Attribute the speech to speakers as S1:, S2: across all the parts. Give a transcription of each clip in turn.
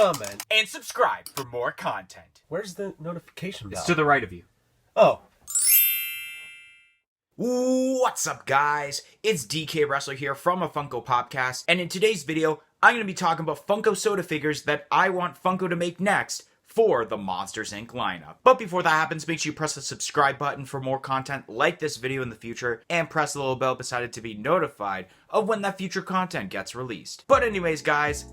S1: comment,
S2: and subscribe for more content.
S1: Where's the notification bell?
S2: It's to the right of you.
S1: Oh.
S2: What's up, guys? It's DK Wrestler here from a Funko Popcast, and in today's video, I'm going to be talking about Funko soda figures that I want Funko to make next for the Monsters Inc. lineup. But before that happens, make sure you press the subscribe button for more content like this video in the future, and press the little bell beside it to be notified of when that future content gets released. But anyways, guys,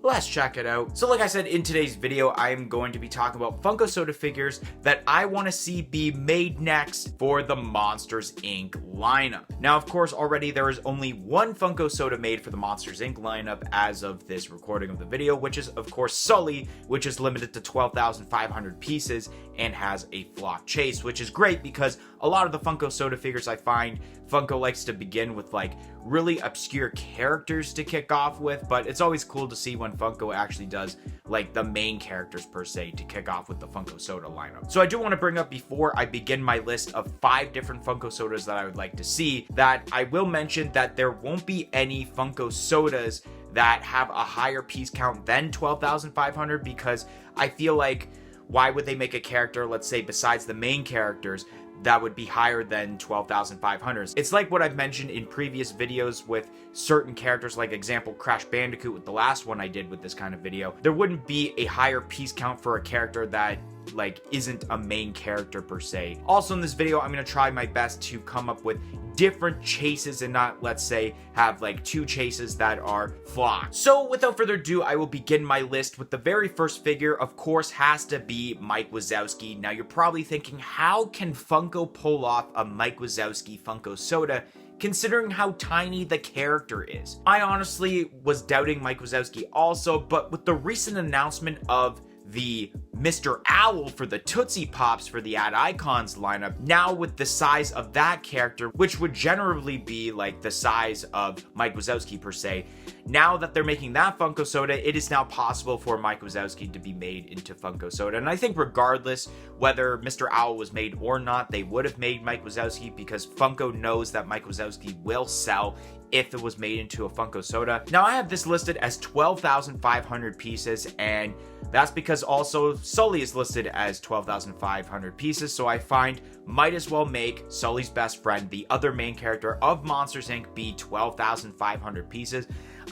S2: let's check it out. So like I said, in today's video, I'm going to be talking about Funko soda figures that I want to see be made next for the Monsters Inc. lineup. Now, of course, already there is only one Funko soda made for the Monsters Inc. lineup as of this recording of the video, which is, of course, Sully, which is limited to 12,500 pieces and has a flock chase, which is great because a lot of the Funko soda figures I find Funko likes to begin with like really obscure characters to kick off with, but it's always cool to see when Funko actually does like the main characters per se to kick off with the Funko soda lineup. So I do want to bring up before I begin my list of 5 different Funko sodas that I would like to see that I will mention that there won't be any Funko sodas that have a higher piece count than 12,500 because I feel like why would they make a character, let's say, besides the main characters, that would be higher than 12,500. It's like what I've mentioned in previous videos with certain characters, like example Crash Bandicoot with the last one I did with this kind of video. There wouldn't be a higher piece count for a character that like isn't a main character per se. Also in this video, I'm going to try my best to come up with different chases and not, let's say, have like 2 chases that are flocked. So without further ado, I will begin my list with the very first figure, of course, has to be Mike Wazowski. Now you're probably thinking, how can Funko pull off a Mike Wazowski Funko soda considering how tiny the character is? I honestly was doubting Mike Wazowski also, but with the recent announcement of the Mr. Owl for the Tootsie Pops for the Ad Icons lineup, now with the size of that character, which would generally be like the size of Mike Wazowski per se, now that they're making that Funko soda, it is now possible for Mike Wazowski to be made into Funko soda. And I think regardless whether Mr. Owl was made or not, they would have made Mike Wazowski because Funko knows that Mike Wazowski will sell if it was made into a Funko soda. Now I have this listed as 12,500 pieces, and that's because also Sully is listed as 12,500 pieces, so I find might as well make Sully's best friend, the other main character of Monsters Inc., be 12,500 pieces.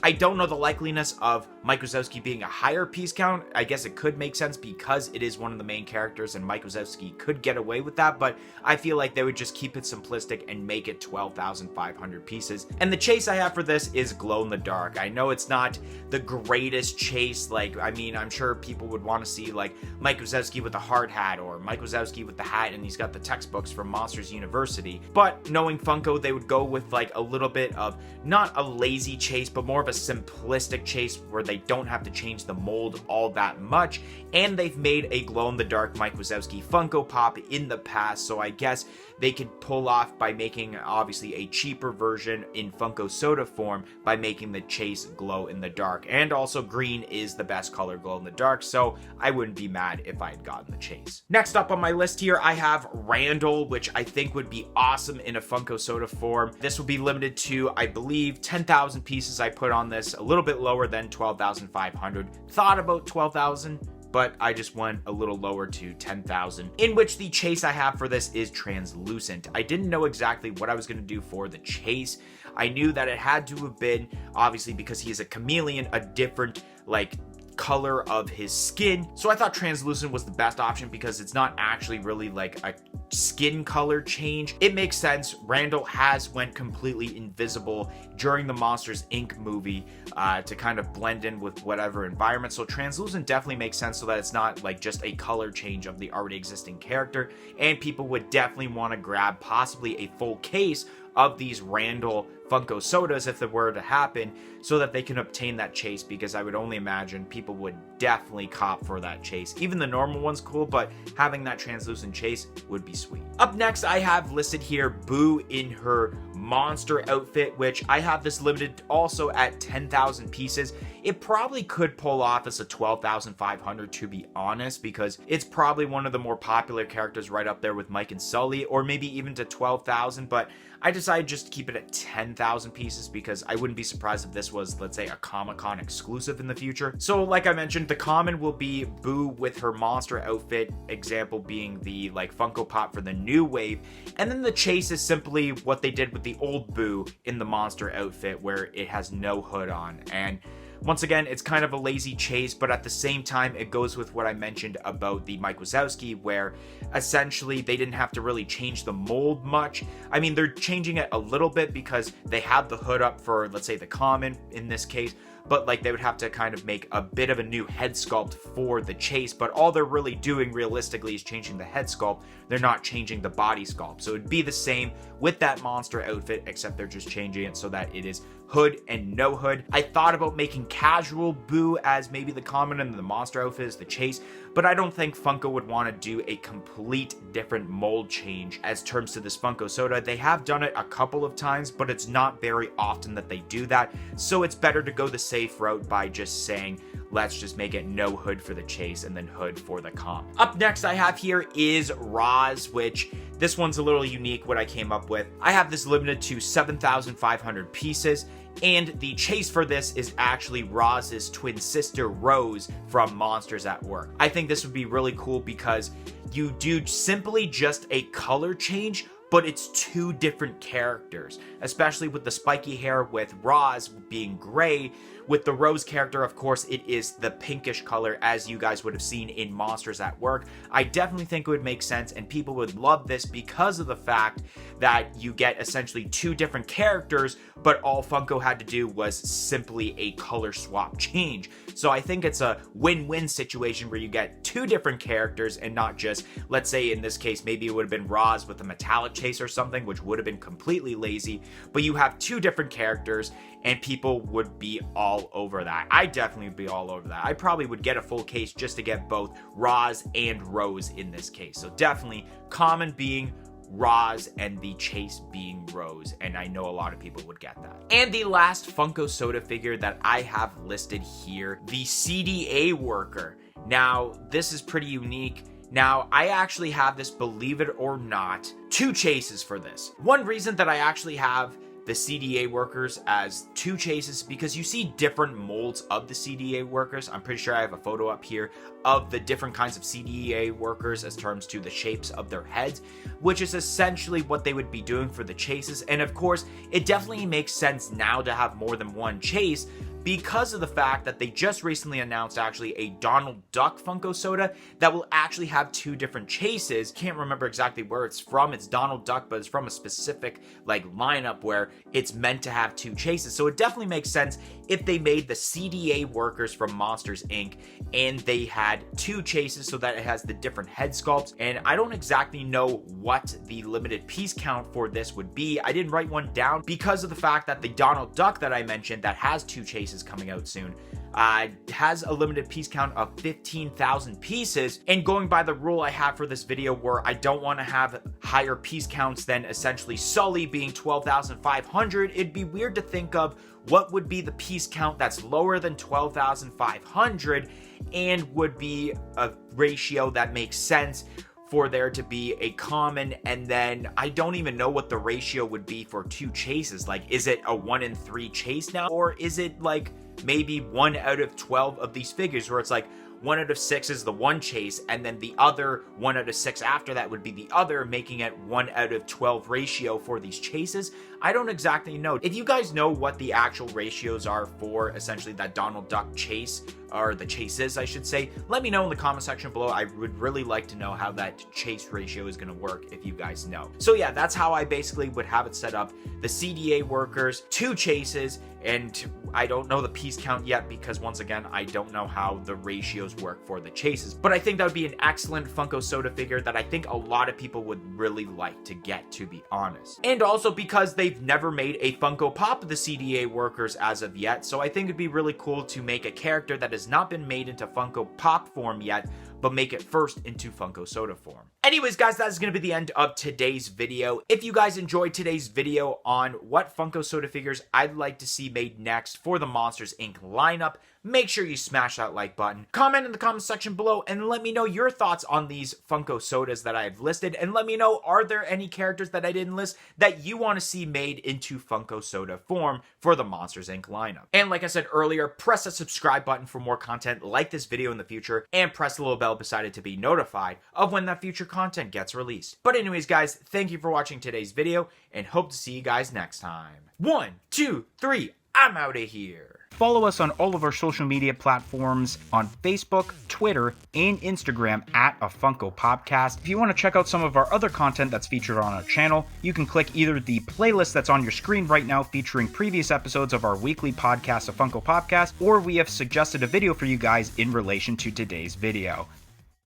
S2: I don't know the likeliness of Mike Wazowski being a higher piece count. I guess it could make sense because it is one of the main characters and Mike Wazowski could get away with that, but I feel like they would just keep it simplistic and make it 12,500 pieces. And the chase I have for this is glow in the dark. I know it's not the greatest chase, like, I mean, I'm sure people would want to see like Mike Wazowski with a hard hat or Mike Wazowski with the hat and he's got the textbooks from Monsters University. But knowing Funko, they would go with like a little bit of not a lazy chase, but more of a simplistic chase where they don't have to change the mold all that much, and they've made a glow-in-the-dark Mike Wazowski Funko Pop in the past, so I guess they could pull off by making obviously a cheaper version in Funko soda form by making the chase glow in the dark. And also green is the best color glow in the dark, so I wouldn't be mad if I had gotten the chase. Next up on my list here, I have Randall, which I think would be awesome in a Funko soda form. This will be limited to, I believe, 10,000 pieces. I put on this a little bit lower than 12,500. Thought about 12,000. But I just went a little lower to 10,000, in which the chase I have for this is translucent. I didn't know exactly what I was going to do for the chase. I knew that it had to have been, obviously because he is a chameleon, a different like color of his skin. So I thought translucent was the best option because it's not actually really like a skin color change. It makes sense. Randall has went completely invisible during the Monsters Inc. movie to kind of blend in with whatever environment. So translucent definitely makes sense so that it's not like just a color change of the already existing character. And people would definitely want to grab possibly a full case of these Randall Funko sodas if it were to happen so that they can obtain that chase, because I would only imagine people would definitely cop for that chase. Even the normal one's cool, but having that translucent chase would be sweet. Up next, I have listed here Boo in her monster outfit, which I have this limited also at 10,000 pieces. It probably could pull off as a 12,500 to be honest, because it's probably one of the more popular characters right up there with Mike and Sully, or maybe even to 12,000, but I decided just to keep it at 10,000 pieces because I wouldn't be surprised if this was, let's say, a Comic-Con exclusive in the future. So like I mentioned, the common will be Boo with her monster outfit, example being the like Funko Pop for the new wave, and then the chase is simply what they did with the old Boo in the monster outfit where it has no hood on. And once again, it's kind of a lazy chase, but at the same time, it goes with what I mentioned about the Mike Wazowski, where essentially they didn't have to really change the mold much. I mean, they're changing it a little bit because they have the hood up for, let's say, the common in this case, but like they would have to kind of make a bit of a new head sculpt for the chase, but all they're really doing realistically is changing the head sculpt. They're not changing the body sculpt. So it'd be the same with that monster outfit, except they're just changing it so that it is hood and no hood. I thought about making casual Boo as maybe the common and the monster outfit is the chase, but I don't think Funko would want to do a complete different mold change as terms to this Funko soda. They have done it a couple of times, but it's not very often that they do that. So it's better to go the safe route by just saying, let's just make it no hood for the chase and then hood for the comp. Up next I have here is Roz, which this one's a little unique what I came up with. I have this limited to 7,500 pieces, and the chase for this is actually Roz's twin sister Rose from Monsters at Work. I think this would be really cool because you do simply just a color change, but it's two different characters, especially with the spiky hair with Roz being gray. With the Rose character, of course, it is the pinkish color as you guys would have seen in Monsters at Work. I definitely think it would make sense and people would love this because of the fact that you get essentially two different characters, but all Funko had to do was simply a color swap change. So I think it's a win-win situation where you get two different characters and not just, let's say in this case, maybe it would have been Roz with a metallic chase or something, which would have been completely lazy, but you have two different characters and people would be all over that. I definitely would be all over that. I probably would get a full case just to get both Roz and Rose in this case. So definitely common being Roz and the chase being Rose, and I know a lot of people would get that. And the last Funko soda figure that I have listed here, the CDA Worker. Now, this is pretty unique. Now, I actually have this, believe it or not, two chases for this. One reason that I actually have the CDA Workers as two chases because you see different molds of the CDA Workers. I'm pretty sure I have a photo up here of the different kinds of CDA Workers as terms to the shapes of their heads, which is essentially what they would be doing for the chases. And of course, it definitely makes sense now to have more than one chase because of the fact that they just recently announced actually a Donald Duck Funko soda that will actually have two different chases. Can't remember exactly where it's from. It's Donald Duck, but it's from a specific like lineup where it's meant to have two chases. So it definitely makes sense if they made the CDA Workers from Monsters Inc. and they had two chases so that it has the different head sculpts. And I don't exactly know what the limited piece count for this would be. I didn't write one down because of the fact that the Donald Duck that I mentioned that has two chases coming out soon has a limited piece count of 15,000 pieces, and going by the rule I have for this video where I don't want to have higher piece counts than essentially Sully being 12,500, it'd be weird to think of what would be the piece count that's lower than 12,500 and would be a ratio that makes sense for there to be a common, and then I don't even know what the ratio would be for two chases. Like, is it a 1 in 3 chase now? Or is it like maybe 1 out of 12 of these figures where it's like 1 out of 6 is the one chase, and then the other 1 out of 6 after that would be the other, making it 1 out of 12 ratio for these chases? I don't exactly know. If you guys know what the actual ratios are for essentially that Donald Duck chase, or the chases I should say, let me know in the comment section below. I would really like to know how that chase ratio is going to work if you guys know. So yeah, that's how I basically would have it set up. The CDA Workers, two chases, and I don't know the piece count yet because once again, I don't know how the ratios work for the chases. But I think that would be an excellent Funko soda figure that I think a lot of people would really like to get, to be honest. And also because they've never made a Funko Pop of the CDA Workers as of yet, so I think it'd be really cool to make a character that has not been made into Funko Pop form yet, but make it first into Funko Soda form. Anyways, guys, that is going to be the end of today's video. If you guys enjoyed today's video on what Funko Soda figures I'd like to see made next for the Monsters Inc. lineup, make sure you smash that like button. Comment in the comment section below and let me know your thoughts on these Funko Sodas that I've listed, and let me know, are there any characters that I didn't list that you want to see made into Funko Soda form for the Monsters Inc. lineup. And like I said earlier, press the subscribe button for more content like this video in the future, and press the little bell beside it to be notified of when that future content gets released. But anyways, guys, thank you for watching today's video, and hope to see you guys next time. 1, 2, 3, I'm out of here. Follow us on all of our social media platforms on Facebook, Twitter, and Instagram at A Funko Popcast. If you want to check out some of our other content that's featured on our channel, you can click either the playlist that's on your screen right now featuring previous episodes of our weekly podcast, A Funko Popcast, or we have suggested a video for you guys in relation to today's video.